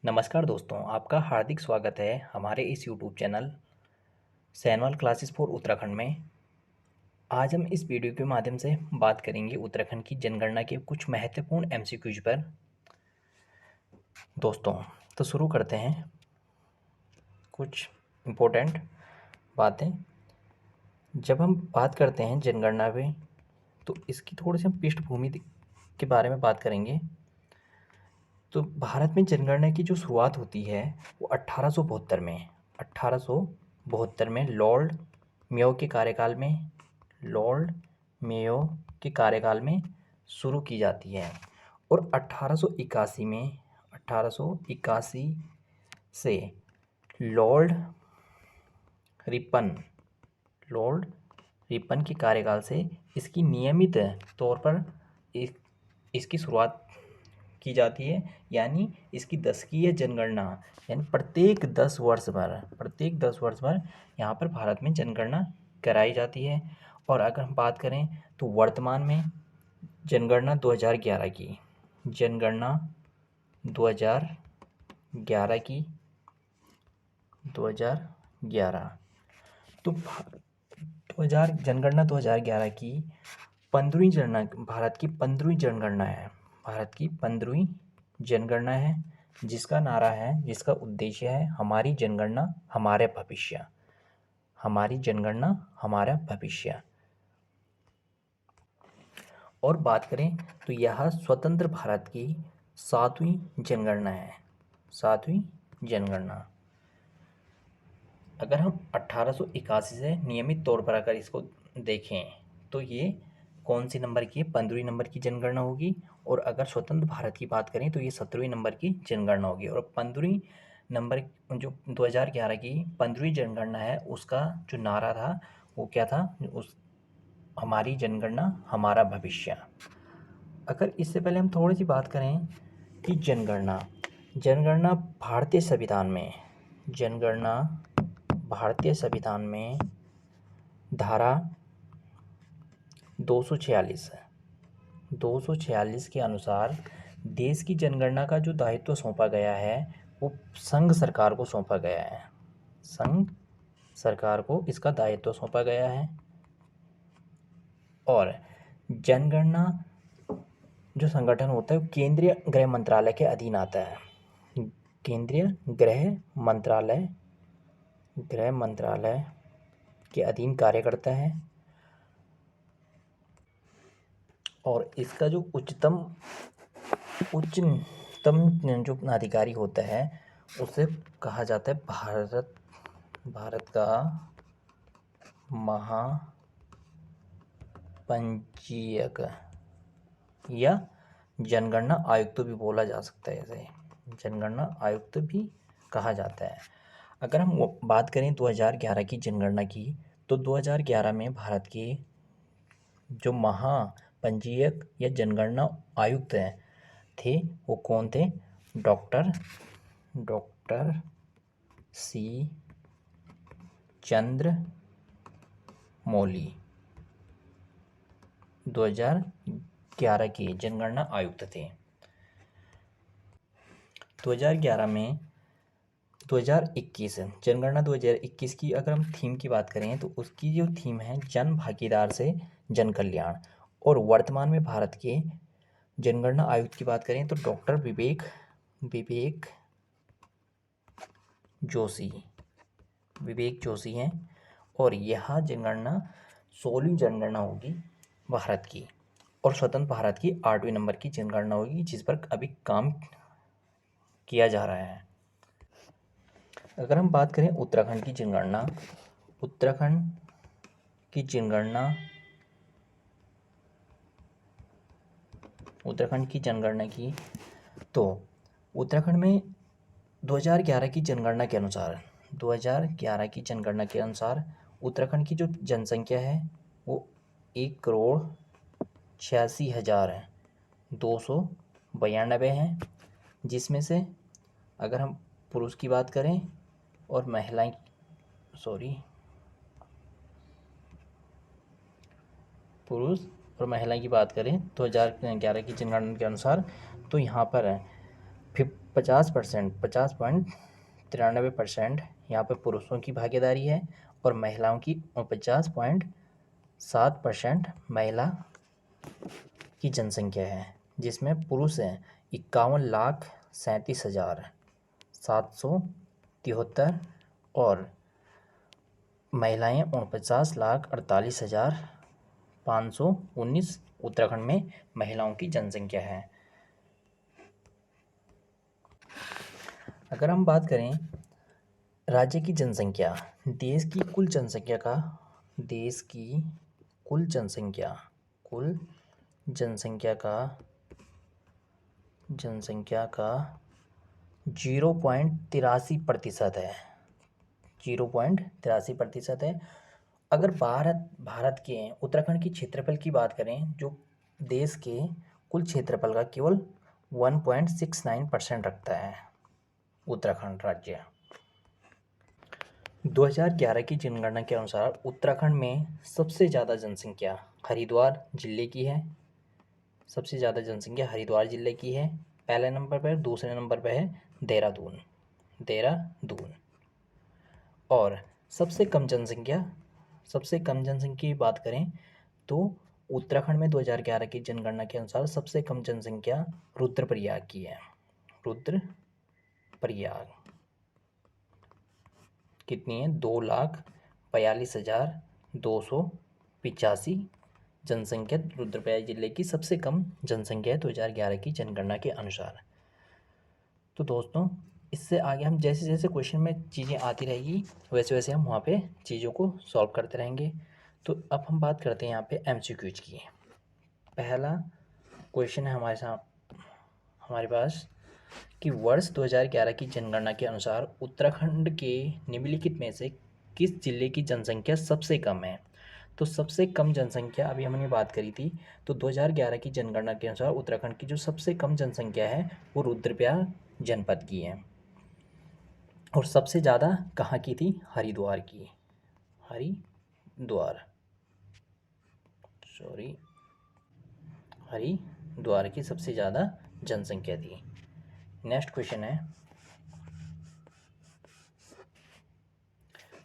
नमस्कार दोस्तों, आपका हार्दिक स्वागत है हमारे इस YouTube channel Sainwal classes for Uttarakhand में। आज हम इस वीडियो के माध्यम से बात करेंगे उत्तराखंड की जनगणना के कुछ महत्वपूर्ण एमसीक्यूज पर। दोस्तों, तो शुरू करते हैं कुछ इम्पोर्टेंट बातें। जब हम बात करते हैं जनगणना पे, तो इसकी थोड़ी सी हम पृष्ठभूमि के बारे में बात करेंगे। तो भारत में जनगणना की जो शुरुआत होती है वो 1872 में लॉर्ड मेयो के कार्यकाल में शुरू की जाती है। और 1881 से लॉर्ड रिपन लॉर्ड रिपन के कार्यकाल से इसकी नियमित तौर पर इसकी शुरुआत की जाती है। यानी इसकी दशकीय जनगणना, यानी प्रत्येक 10 वर्ष पर यहाँ पर भारत में जनगणना कराई जाती है। और अगर हम बात करें तो वर्तमान में जनगणना 2011 की जनगणना 2011 की 2011 तो 2011 की 15वीं जनगणना भारत की 15वीं जनगणना है, जिसका उद्देश्य है हमारी जनगणना हमारा भविष्य। और बात करें तो यह स्वतंत्र भारत की 7वीं जनगणना है। 7वीं जनगणना अगर हम 1881 से नियमित तौर पर अगर इसको देखें तो ये कौन सी नंबर की है? 15वीं नंबर की जनगणना होगी। और अगर स्वतंत्र भारत की बात करें तो ये 17वीं नंबर की जनगणना होगी। और 15वीं नंबर जो 2011 की 15वीं जनगणना है, उसका जो नारा था वो क्या था? हमारी जनगणना हमारा भविष्य। अगर इससे पहले हम थोड़ी सी बात करें कि जनगणना भारतीय संविधान में धारा 246 के अनुसार देश की जनगणना का जो दायित्व सौंपा गया है वो संघ सरकार को सौंपा गया है। संघ सरकार को इसका दायित्व सौंपा गया है। और जनगणना जो संगठन होता है वो केंद्रीय गृह मंत्रालय के अधीन आता है। केंद्रीय गृह मंत्रालय के अधीन कार्य करता है। और इसका जो उच्चतम जो अधिकारी होता है उसे कहा जाता है भारत का महापंजीयक या जनगणना आयुक्त भी बोला जा सकता है। इसे जनगणना आयुक्त भी कहा जाता है। अगर हम बात करें 2011 की जनगणना की, तो 2011 में भारत के जो महापंजीयक या जनगणना आयुक्त थे वो कौन थे? डॉक्टर सी चंद्र मौली 2011 के जनगणना आयुक्त थे। जनगणना 2021 की अगर हम थीम की बात करें तो उसकी जो थीम है जन भागीदार से जन कल्याण। और वर्तमान में भारत के जनगणना आयुक्त की बात करें तो डॉक्टर विवेक जोशी हैं। और यह जनगणना 16वीं जनगणना होगी भारत की। और स्वतंत्र भारत की 8वीं नंबर की जनगणना होगी, जिस पर अभी काम किया जा रहा है। अगर हम बात करें उत्तराखंड की जनगणना की, तो उत्तराखंड में 2011 की जनगणना के अनुसार उत्तराखंड की जो जनसंख्या है वो 1,86,292 है। जिसमें से अगर हम पुरुष की बात करें और महिलाएं की बात करें 2011 की जनगणना के अनुसार, तो यहाँ पर 50%, 50.93% यहाँ पे पुरुषों की भागीदारी है और महिलाओं की 49.7% महिला की जनसंख्या है, जिसमें पुरुष हैं 51,37,773 और महिलाएं 49,48,519 उत्तराखंड में महिलाओं की जनसंख्या है। अगर हम बात करें राज्य की जनसंख्या, देश की कुल जनसंख्या का देश की कुल जनसंख्या का 0.83% है। 0.83% है। अगर भारत के उत्तराखंड की क्षेत्रफल की बात करें, जो देश के कुल क्षेत्रफल का केवल 1.69% रखता है उत्तराखंड राज्य। 2011 की जनगणना के अनुसार उत्तराखंड में सबसे ज़्यादा जनसंख्या हरिद्वार जिले की है। सबसे ज़्यादा जनसंख्या हरिद्वार जिले की है पहले नंबर पर। दूसरे नंबर पर है देहरादून। और सबसे कम जनसंख्या की बात करें तो उत्तराखंड में 2011 की जनगणना के अनुसार सबसे कम जनसंख्या रुद्रप्रयाग की है। रुद्रप्रयाग कितनी है? 2,42,285 जनसंख्या रुद्रप्रयाग जिले की सबसे कम जनसंख्या है 2011 की जनगणना के अनुसार। तो दोस्तों, इससे आगे हम जैसे जैसे क्वेश्चन में चीज़ें आती रहेगी वैसे वैसे हम वहाँ पे चीज़ों को सॉल्व करते रहेंगे। तो अब हम बात करते हैं यहाँ पे एमसीक्यूज की। पहला क्वेश्चन है हमारे पास कि वर्ष 2011 की जनगणना के अनुसार उत्तराखंड के निम्नलिखित में से किस जिले की जनसंख्या सबसे कम है? तो सबसे कम जनसंख्या अभी हमने बात करी थी। तो 2011 की जनगणना के अनुसार उत्तराखंड की जो सबसे कम जनसंख्या है वो रुद्रप्रयाग जनपद की है। और सबसे ज़्यादा कहाँ की थी? हरिद्वार की। हरिद्वार की सबसे ज़्यादा जनसंख्या थी। नेक्स्ट क्वेश्चन है,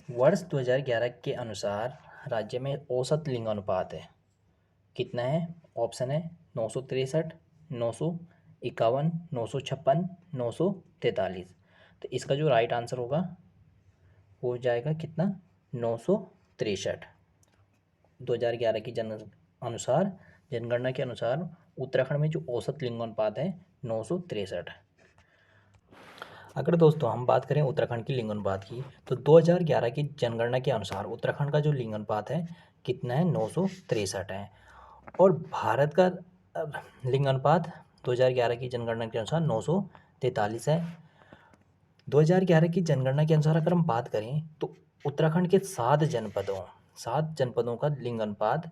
वर्ष 2011 के अनुसार राज्य में औसत लिंगानुपात है कितना है? ऑप्शन है 963, 951, 956, 943। तो इसका जो राइट आंसर होगा वो हो जाएगा कितना? 963। 2011 की जनगणना के अनुसार उत्तराखंड में जो औसत लिंगानुपात है 963। अगर दोस्तों हम बात करें उत्तराखंड की लिंगानुपात की, तो 2011 की जनगणना के अनुसार उत्तराखंड का जो लिंगानुपात है कितना है? 963 है। और भारत का लिंगानुपात 2011 की जनगणना के अनुसार 943 है। 2011 की जनगणना के अनुसार अगर हम बात करें तो उत्तराखंड के 7 जनपदों का लिंगानुपात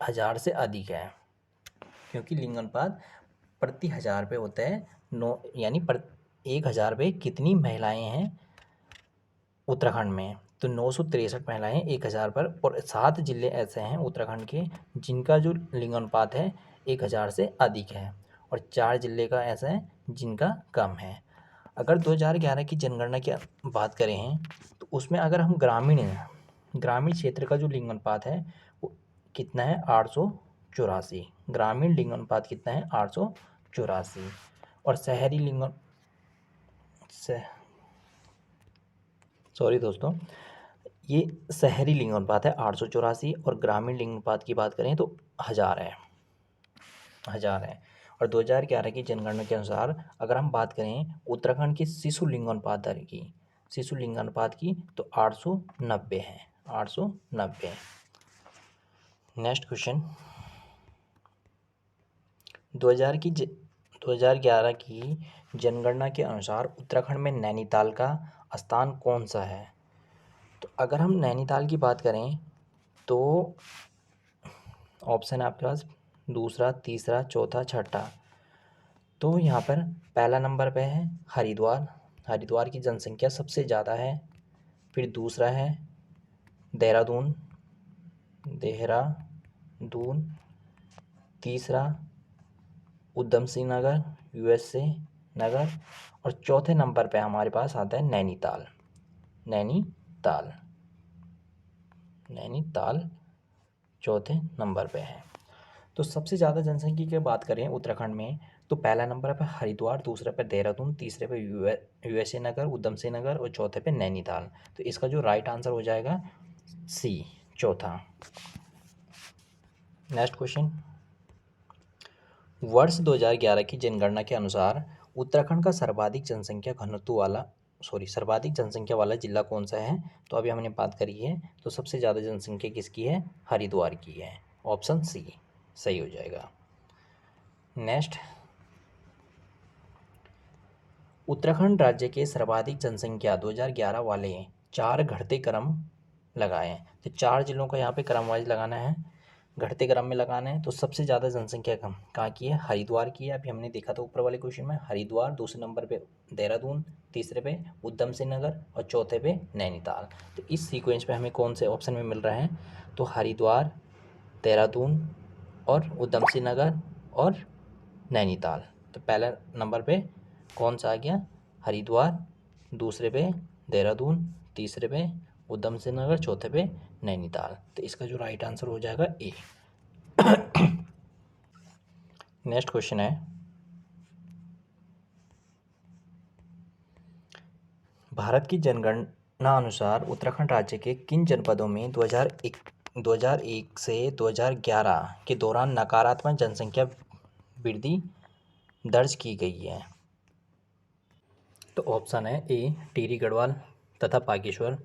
1000 से अधिक है, क्योंककि लिंगानुपात प्रति 1000 पे होता है। यानी 1000 पे कितनी महिलाएं हैं उत्तराखंड में? तो 963 महिलाएं 1000 पर। और 7 जिले ऐसे हैं उत्तराखंड के जिनका जो लिंगानुपात है 1000 से अधिक है, और 4 जिले का ऐसा है जिनका कम है। अगर 2011 की जनगणना की बात करें तो उसमें अगर हम ग्रामीण क्षेत्र का जो लिंगानुपात है वो कितना है? 884। ग्रामीण लिंगानुपात कितना है? 884। और ये शहरी लिंगानुपात है 884, और ग्रामीण लिंगानुपात की बात करें तो 1000 है। और 2011 की जनगणना के अनुसार अगर हम बात करें उत्तराखंड की शिशु लिंगानुपात की तो 890 है। 890। नेक्स्ट क्वेश्चन, 2011 की जनगणना के अनुसार उत्तराखंड में नैनीताल का स्थान कौन सा है? तो अगर हम नैनीताल की बात करें तो ऑप्शन है आपके पास दूसरा, तीसरा, चौथा, छठा। तो यहाँ पर पहला नंबर पे है हरिद्वार की जनसंख्या सबसे ज़्यादा है। फिर दूसरा है देहरादून। तीसरा उधम सिंह नगर USA। नगर और चौथे नंबर पे हमारे पास आता है नैनीताल। नैनीताल नैनीताल चौथे नंबर पे है। तो सबसे ज़्यादा जनसंख्या की बात करें उत्तराखंड में तो पहला नंबर पे हरिद्वार, दूसरे पे देहरादून, तीसरे पे यूएसए नगर, उधम सिंह नगर और चौथे पे नैनीताल। तो इसका जो राइट आंसर हो जाएगा सी, चौथा। नेक्स्ट क्वेश्चन, वर्ष 2011 की जनगणना के अनुसार उत्तराखंड का सर्वाधिक जनसंख्या वाला जिला कौन सा है? तो अभी हमने बात करी है, तो सबसे ज़्यादा जनसंख्या किसकी है? हरिद्वार की है। ऑप्शन सी सही हो जाएगा। नेक्स्ट, उत्तराखंड राज्य के सर्वाधिक जनसंख्या 2011 वाले चार घटते क्रम लगाएं। तो चार जिलों का यहाँ पे क्रम वाइज लगाना है, घटते क्रम में लगाना है। तो सबसे ज़्यादा जनसंख्या कहाँ की है? हरिद्वार की है। अभी हमने देखा था ऊपर वाले क्वेश्चन में, हरिद्वार, दूसरे नंबर पे देहरादून, तीसरे पे उधम सिंह नगर और चौथे पे नैनीताल। तो इस सीक्वेंस पे हमें कौन से ऑप्शन में मिल रहा है? तो हरिद्वार, देहरादून और उधम सिंह नगर और नैनीताल। तो पहले नंबर पे कौन सा आ गया? हरिद्वार, दूसरे पे देहरादून, तीसरे पे उधम सिंह नगर, चौथे पे नैनीताल। तो इसका जो राइट आंसर हो जाएगा ए। नेक्स्ट क्वेश्चन है, भारत की जनगणना अनुसार उत्तराखंड राज्य के किन जनपदों में 2001 से 2011 के दौरान नकारात्मक जनसंख्या वृद्धि दर्ज की गई है? तो ऑप्शन है ए टिहरी गढ़वाल तथा बागेश्वर,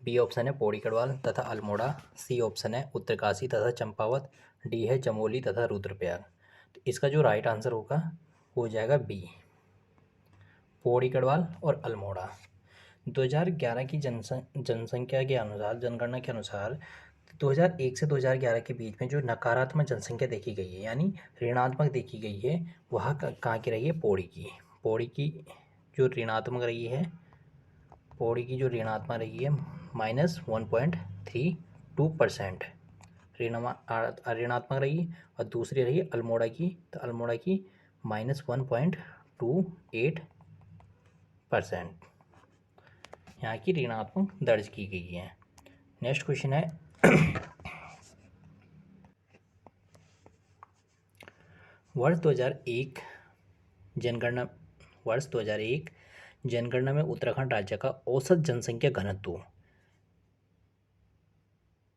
बी ऑप्शन है पौड़ी गढ़वाल तथा अल्मोड़ा, सी ऑप्शन है उत्तरकाशी तथा चंपावत, डी है चमोली तथा रुद्रप्रयाग। तो इसका जो राइट आंसर होगा हो जाएगा बी, पौड़ी गढ़वाल और अल्मोड़ा। 2011 की जनसंख्या के अनुसार, जनगणना के अनुसार 2001 से 2011 के बीच में जो नकारात्मक जनसंख्या देखी गई है, यानी ऋणात्मक देखी गई है, वह कहाँ की रही है? पौड़ी की। पौड़ी की जो ऋणात्मक रही है, पौड़ी की जो ऋणात्मक रही है -1.32% ऋणात्मक रही। और दूसरी रही अल्मोड़ा की, तो अल्मोड़ा की -1.28% यहाँ की ऋणात्मक दर्ज की गई है। नेक्स्ट क्वेश्चन है, वर्ष 2001 जनगणना में उत्तराखंड राज्य का औसत जनसंख्या घनत्व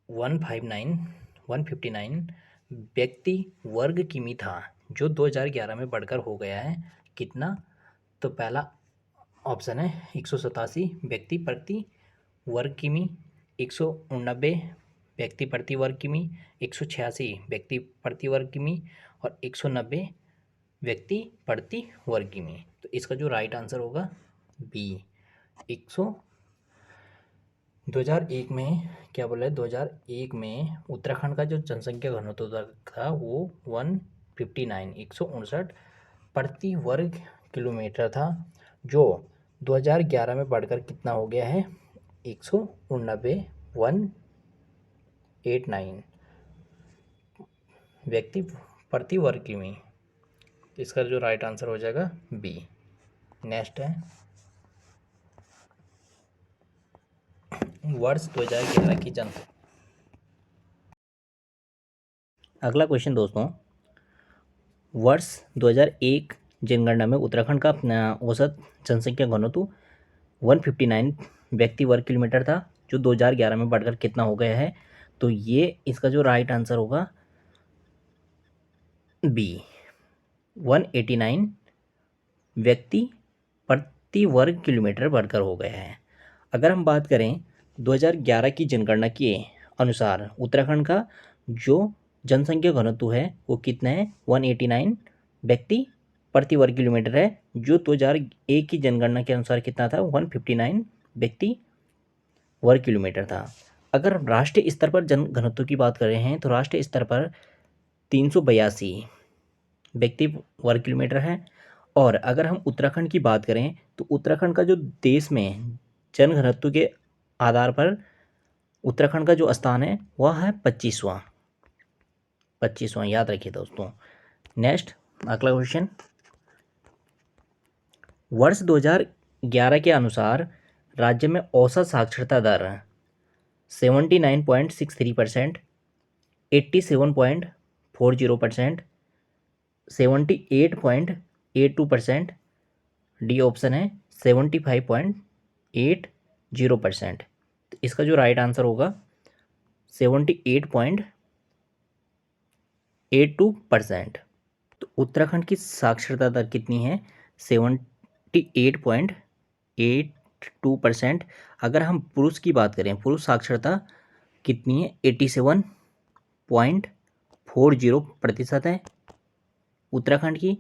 159 व्यक्ति वर्ग किमी था, जो 2011 में बढ़कर हो गया है कितना? तो पहला ऑप्शन है 187 व्यक्ति प्रति वर्ग किमी, 189 व्यक्ति प्रति वर्ग किमी, 186 व्यक्ति प्रति वर्ग किमी और 190 व्यक्ति प्रति वर्ग किमी। तो इसका जो राइट आंसर होगा बी, 2001 में क्या बोला है? 2001 में उत्तराखंड का जो जनसंख्या घनत्व था वो 159 प्रति वर्ग किलोमीटर था, जो 2011 में बढ़कर कितना हो गया है? 189 व्यक्ति प्रति वर्ग किमी। इसका जो राइट आंसर हो जाएगा बी। नेक्स्ट है, वर्ष 2011 की अगला क्वेश्चन दोस्तों, वर्ष 2001 जनगणना में उत्तराखंड का औसत जनसंख्या घनत्व 159 व्यक्ति वर्ग किलोमीटर था, जो 2011 में बढ़कर कितना हो गया है? तो ये इसका जो राइट आंसर होगा बी, 189 व्यक्ति प्रति वर्ग किलोमीटर बढ़कर हो गया है। अगर हम बात करें 2011 की जनगणना के अनुसार उत्तराखंड का जो जनसंख्या घनत्व है वो कितना है? 189 व्यक्ति प्रति वर्ग किलोमीटर है, जो 2001 की जनगणना के अनुसार कितना था? 159 व्यक्ति वर्ग किलोमीटर था। अगर राष्ट्रीय स्तर पर जन घनत्व की बात कर रहे हैं तो राष्ट्रीय स्तर पर 382 व्यक्ति वर्ग किलोमीटर है। और अगर हम उत्तराखंड की बात करें तो उत्तराखंड का जो देश में जन घनत्व के आधार पर उत्तराखंड का जो स्थान है वह है 25वां, याद रखिए दोस्तों। नेक्स्ट अगला क्वेश्चन, वर्ष 2011 के अनुसार राज्य में औसत साक्षरता दर 79.63%, 87.40%, 78.82%, डी ऑप्शन है 75.80%। तो इसका जो राइट आंसर होगा 78.82%। तो उत्तराखंड की साक्षरता दर कितनी है? 78.82%। अगर हम पुरुष की बात करें, पुरुष साक्षरता कितनी है? 87.40% है उत्तराखंड की।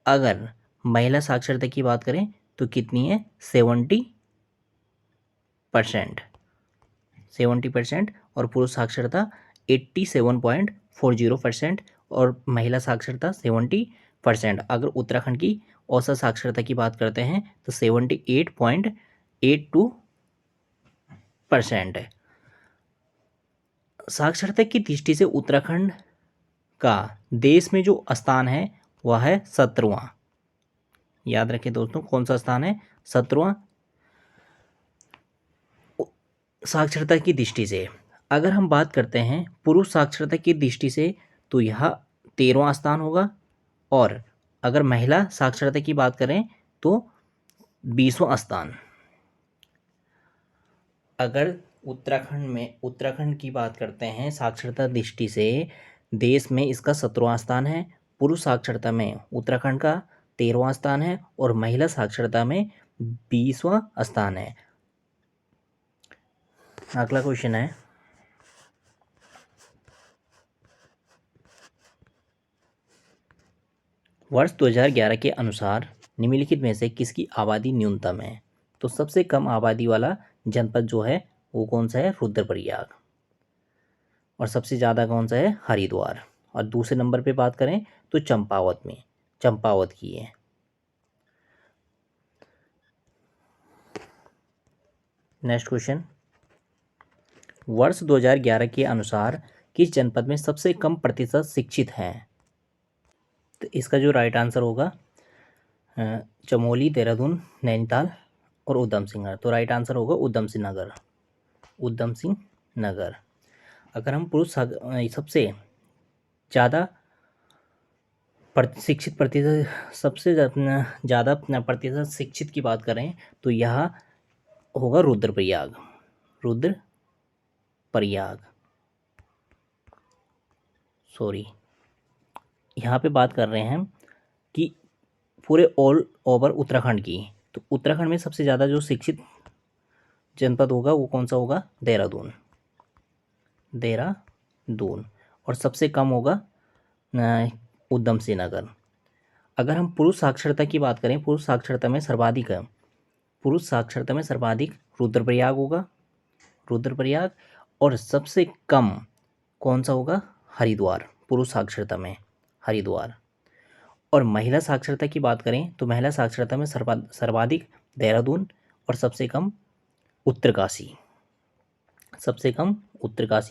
अगर महिला साक्षरता की बात करें तो कितनी है? 70%। और पुरुष साक्षरता 87.40% और महिला साक्षरता 70%। अगर उत्तराखंड की औसत साक्षरता की बात करते हैं तो 78.82% है। साक्षरता की दृष्टि से उत्तराखंड का देश में जो स्थान है वह है 17वां। याद रखें दोस्तों, कौन सा स्थान है? 17वां साक्षरता की दृष्टि से। अगर हम बात करते हैं पुरुष साक्षरता की दृष्टि से तो यह 13वां स्थान होगा। और अगर महिला साक्षरता की बात करें तो 20वां स्थान। अगर उत्तराखंड की बात करते हैं साक्षरता दृष्टि से, देश में इसका 17वां स्थान है। पुरुष साक्षरता में उत्तराखंड का 13वां स्थान है और महिला साक्षरता में 20वां स्थान है। अगला क्वेश्चन है, वर्ष 2011 के अनुसार निम्नलिखित में से किसकी आबादी न्यूनतम है? तो सबसे कम आबादी वाला जनपद जो है वो कौन सा है? रुद्रप्रयाग। और सबसे ज़्यादा कौन सा है? हरिद्वार। और दूसरे नंबर पे बात करें तो चंपावत की है। नेक्स्ट क्वेश्चन, वर्ष 2011 के अनुसार किस जनपद में सबसे कम प्रतिशत शिक्षित हैं? तो इसका जो राइट आंसर होगा चमोली, देहरादून, नैनीताल और उधम सिंह नगर। तो राइट आंसर होगा उधम सिंह नगर। अगर हम पुरुष सबसे ज़्यादा शिक्षित प्रतिशत, सबसे ज़्यादा प्रतिशत शिक्षित की बात करें तो यह होगा रुद्रप्रयाग। यहाँ पे बात कर रहे हैं कि पूरे ऑल ओवर उत्तराखंड की। तो उत्तराखंड में सबसे ज़्यादा जो शिक्षित जनपद होगा वो कौन सा होगा? देहरादून। और सबसे कम होगा उधम सिंह नगर। अगर हम पुरुष साक्षरता की बात करें, पुरुष साक्षरता में सर्वाधिक रुद्रप्रयाग होगा, और सबसे कम कौन सा होगा? हरिद्वार। पुरुष साक्षरता में हरिद्वार। और महिला साक्षरता की बात करें तो महिला साक्षरता में सर्वाधिक देहरादून और सबसे कम उत्तरकाशी।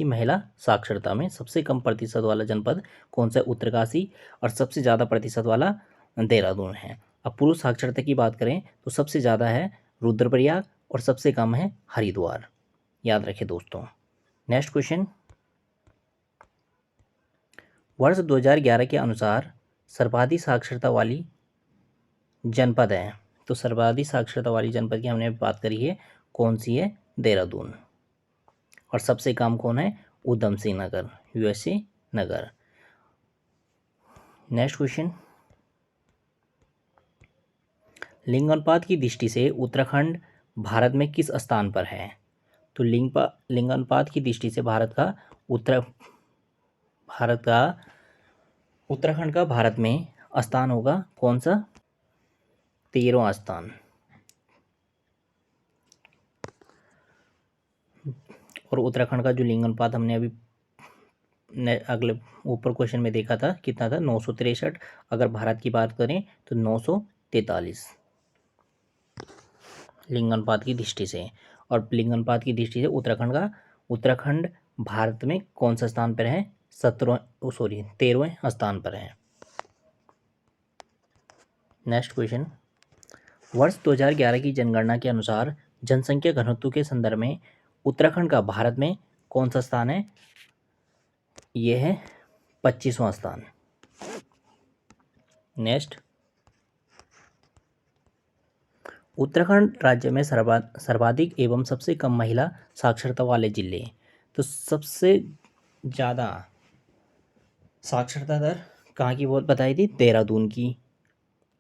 महिला साक्षरता में सबसे कम प्रतिशत वाला जनपद कौन सा? उत्तरकाशी। और सबसे ज़्यादा प्रतिशत वाला देहरादून है। अब पुरुष साक्षरता की बात करें तो सबसे ज़्यादा है रुद्रप्रयाग और सबसे कम है हरिद्वार। याद रखें दोस्तों। नेक्स्ट क्वेश्चन, वर्ष 2011 के अनुसार सर्वाधिक साक्षरता वाली जनपद है। तो सर्वाधिक साक्षरता वाली जनपद की हमने बात करी है, कौन सी है? देहरादून। और सबसे कम कौन है? उधम सिंह नगर, यूएसए नगर। नेक्स्ट क्वेश्चन, लिंग अनुपात की दृष्टि से उत्तराखंड भारत में किस स्थान पर है? तो लिंग अनुपात की दृष्टि से उत्तराखंड का भारत में स्थान होगा कौन सा? 13वां स्थान। और उत्तराखंड का जो लिंग अनुपात हमने अभी अगले ऊपर क्वेश्चन में देखा था, कितना था? 963। अगर भारत की बात करें तो 943 लिंग अनुपात की दृष्टि से। और लिंग अनुपात की दृष्टि से उत्तराखंड भारत में कौन सा स्थान पर है? 13वें स्थान पर है। नेक्स्ट क्वेश्चन, वर्ष 2011 की जनगणना के अनुसार जनसंख्या घनत्व के संदर्भ में उत्तराखंड का भारत में कौन सा स्थान है? यह है 25वां स्थान। नेक्स्ट, उत्तराखंड राज्य में सर्वाधिक एवं सबसे कम महिला साक्षरता वाले जिले। तो सबसे ज़्यादा साक्षरता दर कहाँ की बहुत बताई थी?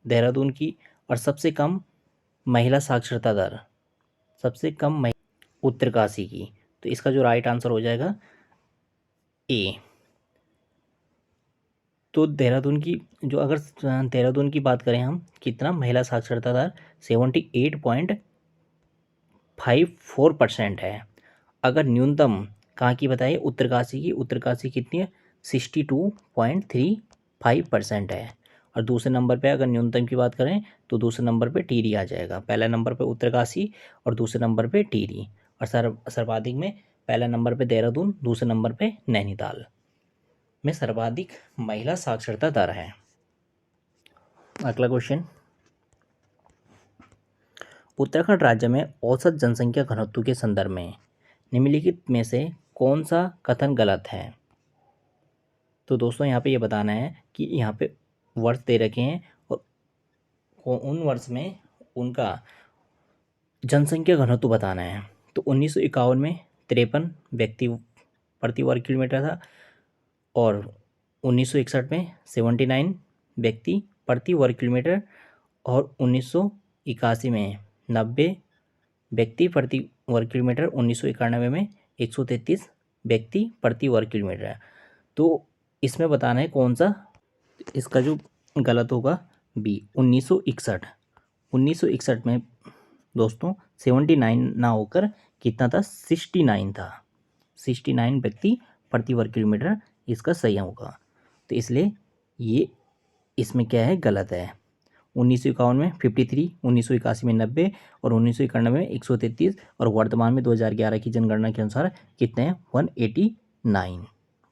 देहरादून की। और सबसे कम महिला साक्षरता दर, सबसे कम उत्तरकाशी की। तो इसका जो राइट आंसर हो जाएगा ए। तो देहरादून की जो, अगर देहरादून की बात करें हम, कितना महिला साक्षरता दर 78.54% है। अगर न्यूनतम कहाँ की बताइए? उत्तरकाशी की। उत्तरकाशी कितनी है? 62.35% है। और दूसरे नंबर पे अगर न्यूनतम की बात करें तो दूसरे नंबर पे टिहरी आ जाएगा। पहला नंबर पे उत्तरकाशी और दूसरे नंबर पे टिहरी। और सर्वाधिक में पहला नंबर पे देहरादून, दूसरे नंबर पे नैनीताल में सर्वाधिक महिला साक्षरता दर है। अगला क्वेश्चन, उत्तराखंड राज्य में औसत जनसंख्या घनत्व के संदर्भ में निम्नलिखित में से कौन सा कथन गलत है? तो दोस्तों यहाँ पे ये बताना है कि यहाँ पे वर्ष दे रखे हैं और उन वर्ष में उनका जनसंख्या घनत्व बताना है। तो 1951 में 53 व्यक्ति प्रति वर्ग किलोमीटर था और 1961 में 79 व्यक्ति प्रति वर्ग किलोमीटर और 1981 में 90 व्यक्ति प्रति वर्ग किलोमीटर, 1991 में 133 व्यक्ति प्रति वर्ग किलोमीटर। तो इसमें बताना है कौन सा, इसका जो गलत होगा बी 1961। 1961 में दोस्तों 79 ना होकर कितना था? 69 था। 69 व्यक्ति प्रति वर्ग किलोमीटर इसका सही होगा। तो इसलिए ये इसमें क्या है? गलत है। 1951 में 53, 1981 में 90 और 1991 में 133 और वर्तमान में 2011 की जनगणना के अनुसार कितने हैं?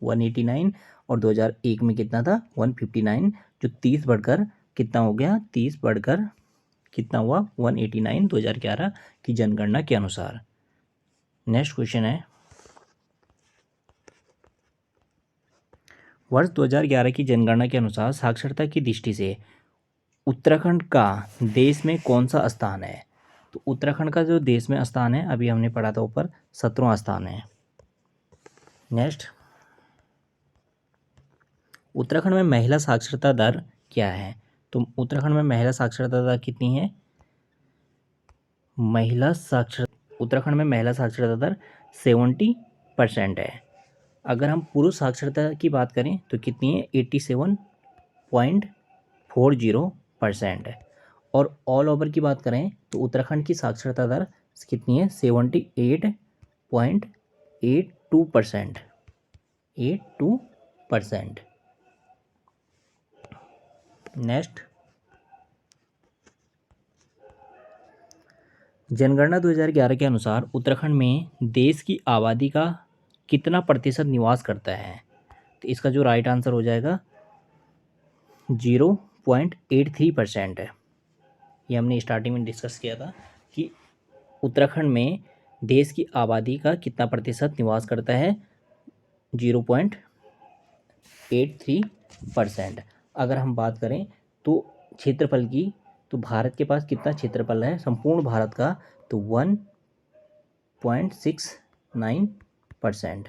189 और 2001 में कितना था? 159, जो 30 बढ़कर कितना हो गया? 30 बढ़कर कितना हुआ? 189 2011 की जनगणना के अनुसार। नेक्स्ट क्वेश्चन है, वर्ष 2011 की जनगणना के अनुसार साक्षरता की दृष्टि से उत्तराखंड का देश में कौन सा स्थान है? तो उत्तराखंड का जो देश में स्थान है, अभी हमने पढ़ा था ऊपर, 17वां स्थान है। नेक्स्ट, उत्तराखंड में महिला साक्षरता दर क्या है? तो उत्तराखंड में महिला साक्षरता दर कितनी है? उत्तराखंड में महिला साक्षरता दर 70% है। अगर हम पुरुष साक्षरता की बात करें तो कितनी है? 87.40% है। और ऑल ओवर की बात करें तो उत्तराखंड की साक्षरता दर कितनी है? 78.82%। 82%। नेक्स्ट, जनगणना 2011 के अनुसार उत्तराखंड में देश की आबादी का कितना प्रतिशत निवास करता है? तो इसका जो राइट आंसर हो जाएगा 0.83% है। ये हमने स्टार्टिंग में डिस्कस किया था कि उत्तराखंड में देश की आबादी का कितना प्रतिशत निवास करता है? 0.83%। अगर हम बात करें तो क्षेत्रफल की, तो भारत के पास कितना क्षेत्रफल है संपूर्ण भारत का? तो 1.69%।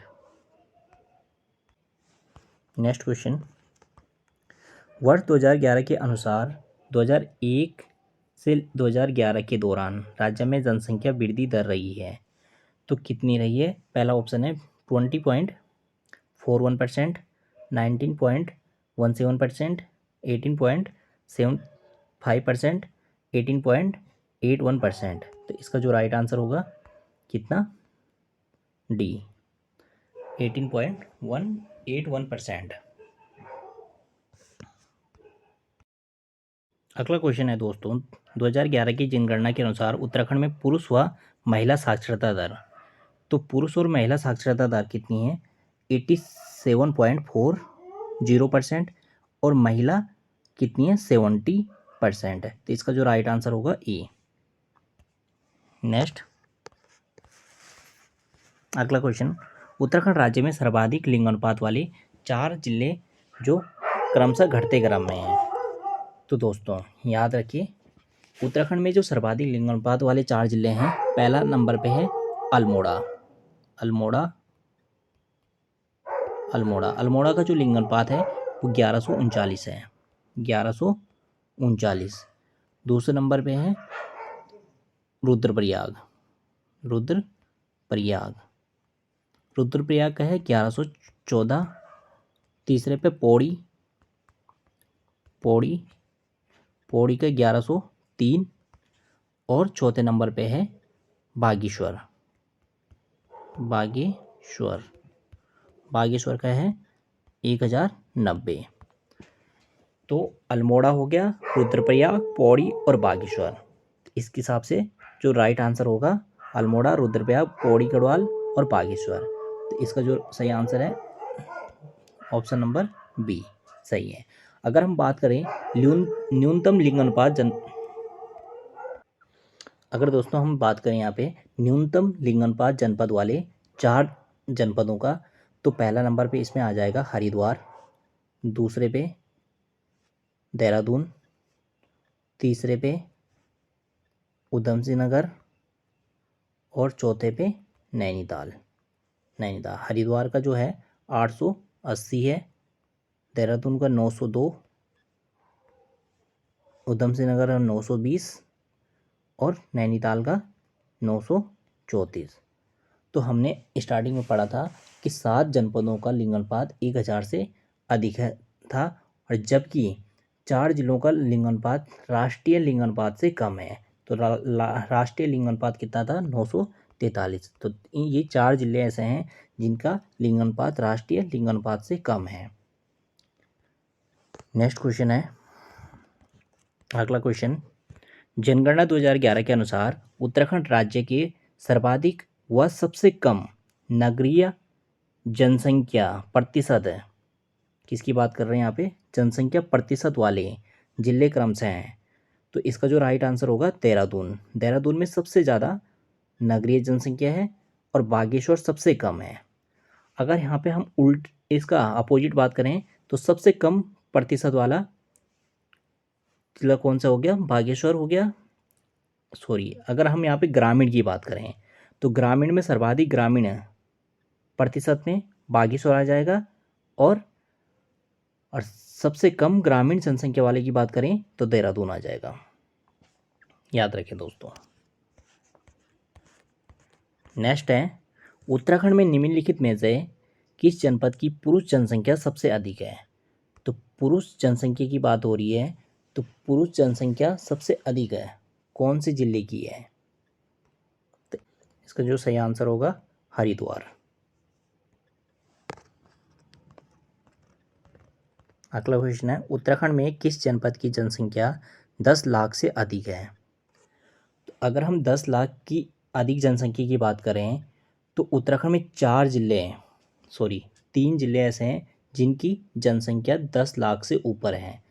नेक्स्ट क्वेश्चन, वर्ष 2011 के अनुसार 2001 से 2011 के दौरान राज्य में जनसंख्या वृद्धि दर रही है तो कितनी रही है? पहला ऑप्शन है 20.41%, 19.17%, 18.75%, 18.81%। तो इसका जो राइट आंसर होगा कितना? डी 18.181%। अगला क्वेश्चन है दोस्तों, 2011 की जनगणना के अनुसार उत्तराखंड में पुरुष व महिला साक्षरता दर, तो पुरुष और महिला साक्षरता दर कितनी है? 87.40% और महिला कितनी है? परसेंट है। तो इसका जो राइट आंसर होगा ए। नेक्स्ट अगला क्वेश्चन, उत्तराखंड राज्य में सर्वाधिक लिंगानुपात वाले 4 जिले जो क्रमशः घटते क्रम में हैं। तो दोस्तों याद रखिए, उत्तराखंड में जो सर्वाधिक लिंगानुपात वाले 4 जिले हैं, पहला नंबर पे है अल्मोड़ा। अल्मोड़ा अल्मोड़ा अल्मोड़ा का जो लिंगानुपात है वो 1139 है, 1139। दूसरे नंबर पे है रुद्रप्रयाग। रुद्रप्रयाग रुद्रप्रयाग का है 1114। तीसरे पे पौड़ी का 1103। और चौथे नंबर पे है बागेश्वर का है 1090। तो अल्मोड़ा हो गया, रुद्रप्रयाग, पौड़ी और बागेश्वर। इसके हिसाब से जो राइट आंसर होगा अल्मोड़ा, रुद्रप्रयाग, पौड़ी गढ़वाल और बागेश्वर। तो इसका जो सही आंसर है ऑप्शन नंबर बी सही है। अगर हम बात करें न्यूनतम लिंगानुपात अगर दोस्तों हम बात करें यहाँ पे न्यूनतम लिंगानुपात जनपद वाले 4 जनपदों का, तो पहला नंबर पे इसमें आ जाएगा हरिद्वार, दूसरे पे देहरादून, तीसरे पे उधम सिंह नगर और चौथे पे नैनीताल। हरिद्वार का जो है 880 है, देहरादून का 902, उधम सिंह नगर का 920 और नैनीताल का 934। तो हमने स्टार्टिंग में पढ़ा था कि 7 जनपदों का लिंगानुपात 1000 से अधिक था, और जबकि 4 जिलों का लिंगानुपात राष्ट्रीय लिंगानुपात से कम है। तो राष्ट्रीय लिंगानुपात कितना था 943। तो ये 4 जिले ऐसे हैं जिनका लिंगानुपात राष्ट्रीय लिंगानुपात से कम है। नेक्स्ट क्वेश्चन है, अगला क्वेश्चन, जनगणना 2011 के अनुसार उत्तराखंड राज्य के सर्वाधिक व सबसे कम नगरीय जनसंख्या प्रतिशत है। किसकी बात कर रहे हैं यहाँ पे, जनसंख्या प्रतिशत वाले जिले क्रमशः हैं। तो इसका जो राइट आंसर होगा देहरादून में सबसे ज़्यादा नगरीय जनसंख्या है और बागेश्वर सबसे कम है। अगर यहाँ पे हम इसका अपोजिट बात करें तो सबसे कम प्रतिशत वाला जिला कौन सा हो गया, बागेश्वर हो गया। अगर हम यहाँ पे ग्रामीण की बात करें तो ग्रामीण में सर्वाधिक ग्रामीण प्रतिशत में बागेश्वर आ जाएगा, और सबसे कम ग्रामीण जनसंख्या वाले की बात करें तो देहरादून आ जाएगा। याद रखें दोस्तों। नेक्स्ट है, उत्तराखंड में निम्नलिखित में से किस जनपद की पुरुष जनसंख्या सबसे अधिक है। तो पुरुष जनसंख्या की बात हो रही है, तो पुरुष जनसंख्या सबसे अधिक है कौन से जिले की है। तो इसका जो सही आंसर होगा हरिद्वार। अगला क्वेश्चन है, उत्तराखंड में किस जनपद की जनसंख्या 10 लाख से अधिक है। तो अगर हम 10 लाख की अधिक जनसंख्या की बात करें तो उत्तराखंड में 3 जिले ऐसे हैं जिनकी जनसंख्या 10 लाख से ऊपर है।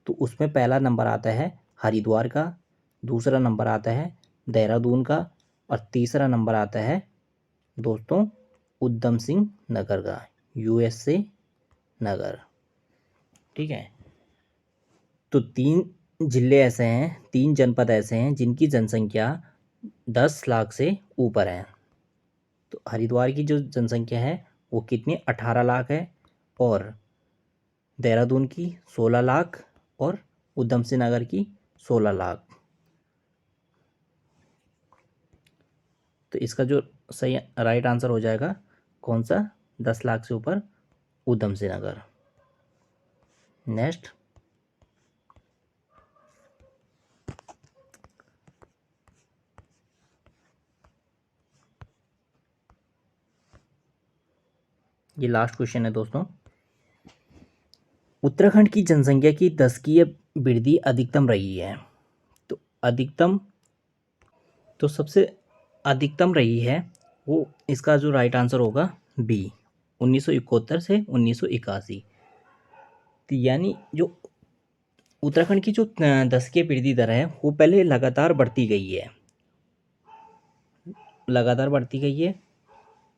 तो उसमें पहला नंबर आता है हरिद्वार का, दूसरा नंबर आता है देहरादून का, और तीसरा नंबर आता है दोस्तों उधम सिंह नगर का, यूएसए नगर। ठीक है, तो 3 जिले ऐसे हैं, 3 जनपद ऐसे हैं जिनकी जनसंख्या 10 लाख से ऊपर है। तो हरिद्वार की जो जनसंख्या है वो कितनी 18 लाख है, और देहरादून की 16 लाख, और उधम सिंह नगर की 16 लाख। तो इसका जो सही राइट आंसर हो जाएगा कौन सा, 10 लाख से ऊपर उधम सिंह नगर। नेक्स्ट ये लास्ट क्वेश्चन है दोस्तों, उत्तराखंड की जनसंख्या की दशकीय वृद्धि अधिकतम रही है। तो सबसे अधिकतम रही है वो, इसका जो राइट आंसर होगा बी, 1971 से 1981। यानी जो उत्तराखंड की जो दशकीय वृद्धि दर है वो पहले लगातार बढ़ती गई है,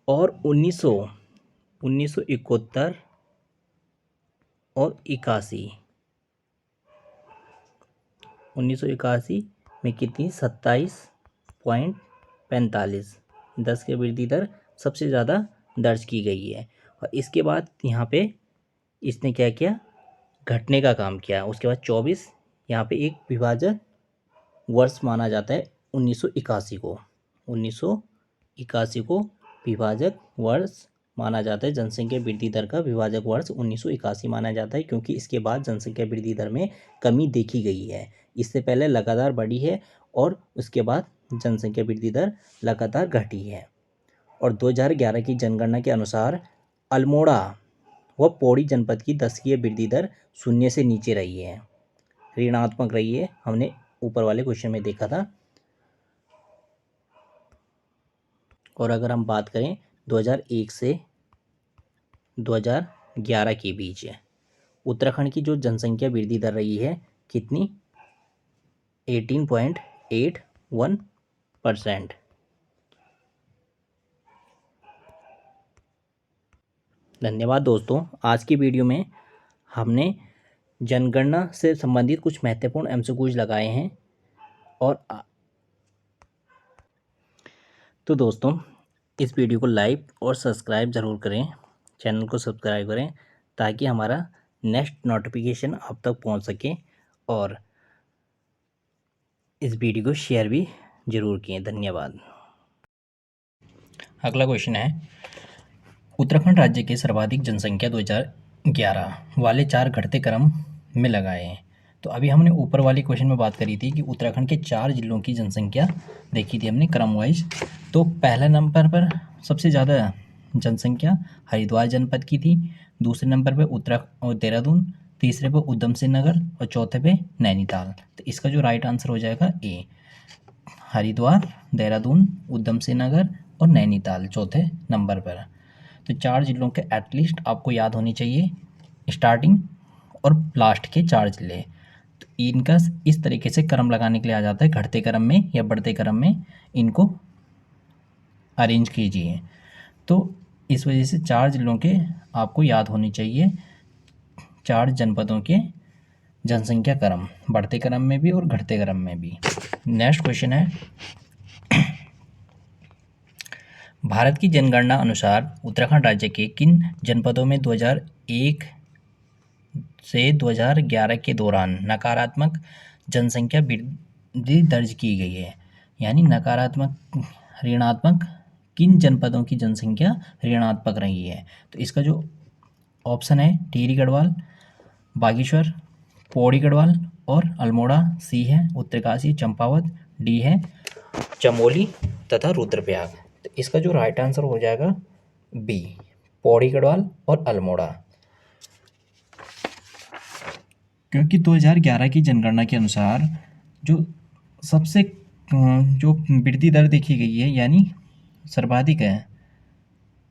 और 1971 और 1981 में कितनी 27.45 दशकीय वृद्धि दर सबसे ज़्यादा दर्ज की गई है। और इसके बाद यहाँ पे इसने क्या किया, घटने का काम किया। उसके बाद 24 यहाँ पे एक विभाजक वर्ष माना जाता है 1981 को, 1981 को विभाजक वर्ष माना जाता है। जनसंख्या वृद्धि दर का विभाजक वर्ष 1981 माना जाता है, क्योंकि इसके बाद जनसंख्या वृद्धि दर में कमी देखी गई है। इससे पहले लगातार बढ़ी है और उसके बाद जनसंख्या वृद्धि दर लगातार घटी है। और 2011 की जनगणना के अनुसार अल्मोड़ा व पौड़ी जनपद की दशकीय वृद्धि दर 0 से नीचे रही है, ऋणात्मक रही है। हमने ऊपर वाले क्वेश्चन में देखा था। और अगर हम बात करें 2001 से 2011 के बीच है, उत्तराखंड की जो जनसंख्या वृद्धि दर रही है कितनी 18.81%। धन्यवाद दोस्तों। आज की वीडियो में हमने जनगणना से संबंधित कुछ महत्वपूर्ण एमसीक्यूज लगाए हैं। और तो दोस्तों इस वीडियो को लाइक और सब्सक्राइब ज़रूर करें, चैनल को सब्सक्राइब करें ताकि हमारा नेक्स्ट नोटिफिकेशन आप तक पहुंच सके। और इस वीडियो को शेयर भी ज़रूर किए। धन्यवाद। अगला क्वेश्चन है, उत्तराखंड राज्य के सर्वाधिक जनसंख्या 2011 वाले 4 घटते क्रम में लगाए हैं। तो अभी हमने ऊपर वाले क्वेश्चन में बात करी थी कि उत्तराखंड के 4 जिलों की जनसंख्या देखी थी हमने क्रम वाइज। तो पहले नंबर पर सबसे ज़्यादा जनसंख्या हरिद्वार जनपद की थी, दूसरे नंबर पर देहरादून, तीसरे पर उधम सिंह नगर और चौथे पे नैनीताल। तो इसका जो राइट आंसर हो जाएगा ए, हरिद्वार, देहरादून, उधम सिंह नगर और नैनीताल चौथे नंबर पर। तो 4 जिलों के एटलीस्ट आपको याद होनी चाहिए, स्टार्टिंग और लास्ट के 4 जिले। तो इनका इस तरीके से क्रम लगाने के लिए आ जाता है, घटते क्रम में या बढ़ते क्रम में इनको अरेंज कीजिए। तो इस वजह से 4 जिलों के आपको याद होनी चाहिए, 4 जनपदों के जनसंख्या क्रम, बढ़ते क्रम में भी और घटते क्रम में भी। नेक्स्ट क्वेश्चन है, भारत की जनगणना अनुसार उत्तराखंड राज्य के किन जनपदों में 2001 से 2011 के दौरान नकारात्मक जनसंख्या वृद्धि दर्ज की गई है? यानी नकारात्मक, ऋणात्मक किन जनपदों की जनसंख्या ऋणात्मक रही है? तो इसका जो ऑप्शन है टिहरी गढ़वाल, बागेश्वर, पौड़ी गढ़वाल और अल्मोड़ा। सी है उत्तरकाशी, चंपावत। डी है चमोली तथा रुद्रप्रयाग। तो इसका जो राइट आंसर हो जाएगा बी, पौड़ी गढ़वाल और अल्मोड़ा। क्योंकि 2011 की जनगणना के अनुसार जो सबसे जो वृद्धि दर देखी गई है यानी सर्वाधिक है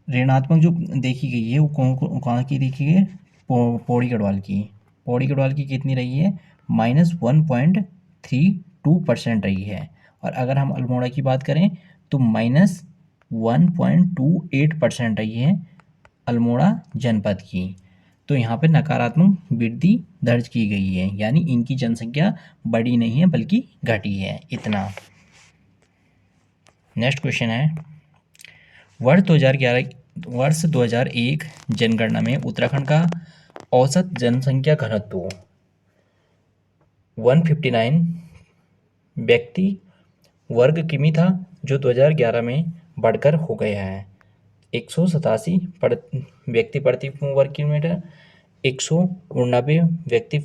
ऋणात्मक जो देखी गई है वो कहाँ की देखी गई है? पौड़ी गढ़वाल की। पौड़ी गढ़वाल की कितनी रही है? -1.32% रही है। और अगर हम अल्मोड़ा की बात करें तो -1.28% रही है अल्मोड़ा जनपद की। तो यहाँ पे नकारात्मक वृद्धि दर्ज की गई है, यानी इनकी जनसंख्या बढ़ी नहीं है बल्कि घटी है, इतना। नेक्स्ट क्वेश्चन है, वर्ष 2001 जनगणना में उत्तराखंड का औसत जनसंख्या घनत्व 159 व्यक्ति वर्ग किमी था, जो 2011 में बढ़कर हो गया है 187 व्यक्ति प्रति वर्ग किलोमीटर, 189 व्यक्ति